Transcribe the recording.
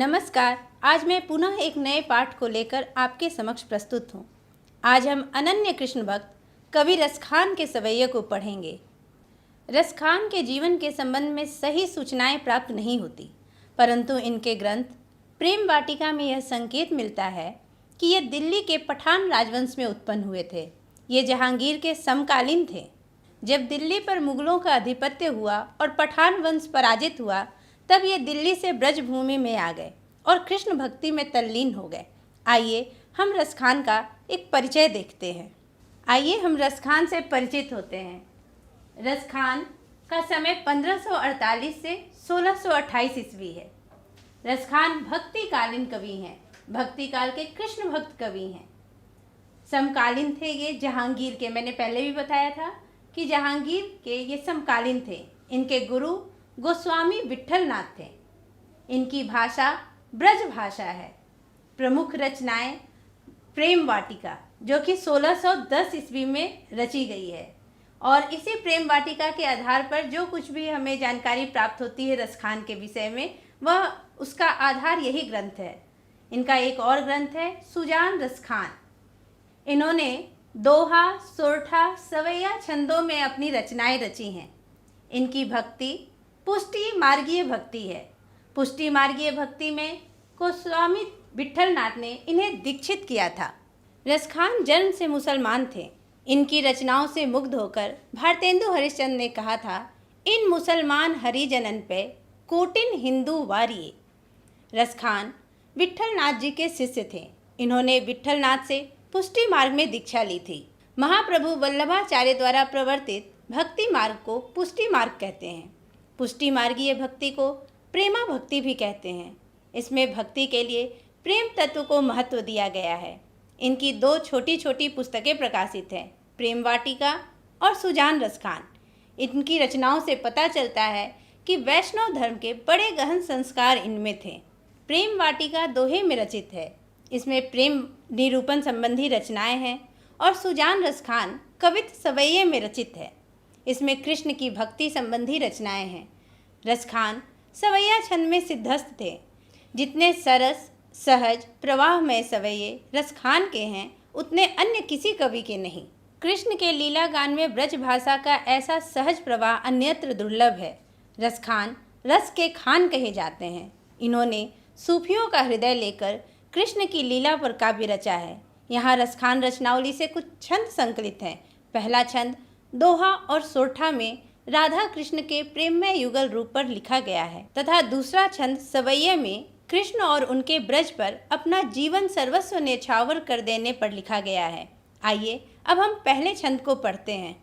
नमस्कार। आज मैं पुनः एक नए पाठ को लेकर आपके समक्ष प्रस्तुत हूँ। आज हम अनन्य कृष्ण भक्त कवि रसखान के सवैये को पढ़ेंगे। रसखान के जीवन के संबंध में सही सूचनाएं प्राप्त नहीं होती, परंतु इनके ग्रंथ प्रेम वाटिका में यह संकेत मिलता है कि ये दिल्ली के पठान राजवंश में उत्पन्न हुए थे। ये जहांगीर के समकालीन थे। जब दिल्ली पर मुगलों का आधिपत्य हुआ और पठान वंश पराजित हुआ, तब ये दिल्ली से ब्रजभूमि में आ गए और कृष्ण भक्ति में तल्लीन हो गए। आइए हम रसखान का एक परिचय देखते हैं। आइए हम रसखान से परिचित होते हैं। रसखान का समय 1548 से 1628 ईस्वी है। रसखान भक्तिकालीन कवि हैं, भक्ति काल के कृष्ण भक्त कवि हैं। समकालीन थे ये जहांगीर के। मैंने पहले भी बताया था कि जहांगीर के ये समकालीन थे। इनके गुरु गोस्वामी विट्ठलनाथ थे। इनकी भाषा ब्रज भाषा है। प्रमुख रचनाएं प्रेम वाटिका, जो कि 1610 ईस्वी में रची गई है, और इसी प्रेम वाटिका के आधार पर जो कुछ भी हमें जानकारी प्राप्त होती है रसखान के विषय में, वह उसका आधार यही ग्रंथ है। इनका एक और ग्रंथ है सुजान रसखान। इन्होंने दोहा, सोरठा, सवैया छंदों में अपनी रचनाएं रची हैं। इनकी भक्ति पुष्टि मार्गीय भक्ति है। पुष्टि मार्गीय भक्ति में गोस्वामी विट्ठलनाथ ने इन्हें दीक्षित किया था। रसखान जन्म से मुसलमान थे। इनकी रचनाओं से मुग्ध होकर भारतेंदु हरिश्चंद्र ने कहा था, इन मुसलमान हरिजनन पे कोटिन हिंदू वारिये। रसखान विट्ठलनाथ जी के शिष्य थे। इन्होंने विट्ठलनाथ से पुष्टि मार्ग में दीक्षा ली थी। महाप्रभु वल्लभाचार्य द्वारा प्रवर्तित भक्ति मार्ग को पुष्टि मार्ग कहते हैं। पुष्टि मार्गीय भक्ति को प्रेमा भक्ति भी कहते हैं। इसमें भक्ति के लिए प्रेम तत्व को महत्व दिया गया है। इनकी दो छोटी छोटी पुस्तकें प्रकाशित हैं, प्रेम वाटिका और सुजान रसखान। इनकी रचनाओं से पता चलता है कि वैष्णव धर्म के बड़े गहन संस्कार इनमें थे। प्रेम वाटिका दोहे में रचित है। इसमें प्रेम निरूपण संबंधी रचनाएं हैं, और सुजान रसखान कवित्त सवैये में रचित है। इसमें कृष्ण की भक्ति संबंधी रचनाएं हैं। रसखान सवैया छंद में सिद्धस्थ थे। जितने सरस, सहज, प्रवाहमय सवैये रसखान के हैं, उतने अन्य किसी कवि के नहीं। कृष्ण के लीला गान में ब्रज भाषा का ऐसा सहज प्रवाह अन्यत्र दुर्लभ है। रसखान रस के खान कहे जाते हैं। इन्होंने सूफियों का हृदय लेकर कृष्ण की लीला पर काव्य रचा है। यहाँ रसखान रचनावली से कुछ छंद संकलित हैं। पहला छंद दोहा और सोरठा में राधा कृष्ण के प्रेममय युगल रूप पर लिखा गया है, तथा दूसरा छंद सवैये में कृष्ण और उनके ब्रज पर अपना जीवन सर्वस्व न्यौछावर कर देने पर लिखा गया है। आइए अब हम पहले छंद को पढ़ते हैं।